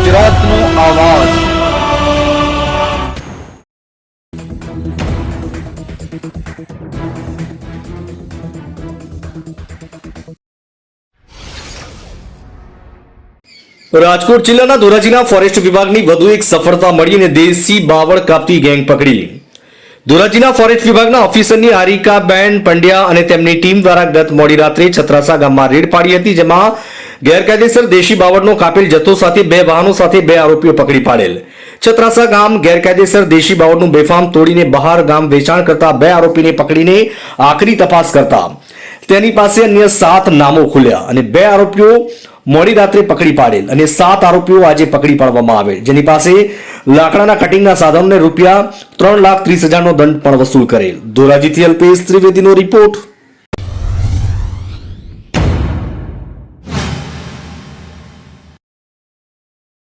ગુજરાતનો આવાજ। રાજકોટ જિલ્લાના ધોરાજીના ફોરેસ્ટ વિભાગની વધુ એક સફળતા મળી અને દેશી બાવળ કાપતી ગેંગ પકડી। ધોરાજીના ફોરેસ્ટ વિભાગના ઓફિસરની હારિકાબેન પંડ્યા અને તેમની ટીમ દ્વારા ગત મોડી રાત્રે છત્રાસા ગામમાં રેડ પાડી હતી, જેમાં ગેરકાયદેસર દેશી બાવળનો કાપેલ જથ્થો સાથે 2 વાહનો સાથે 2 આરોપીઓ પકડી પાડેલ। છત્રાસા ગામ ગેરકાયદેસર દેશી બાવળનું બેફામ તોડીને બહાર ગામ વેચાણ કરતા 2 આરોપીને પકડીને આખરી તપાસ કરતા તેની પાસે અન્ય 7 નામો ખુલ્યા અને 2 આરોપીઓ મોડી રાત્રે પકડી પાડેલ અને 7 આરોપીઓ આજે પકડી પાડવામાં આવેલ, જેની પાસે લાકડાના કટિંગના સાધનોને ₹3,30,000નો દંડ પણ વસૂલ કરેલ। ધોરાજીથી અલ્પેશ ત્રિવેદીનો રિપોર્ટ।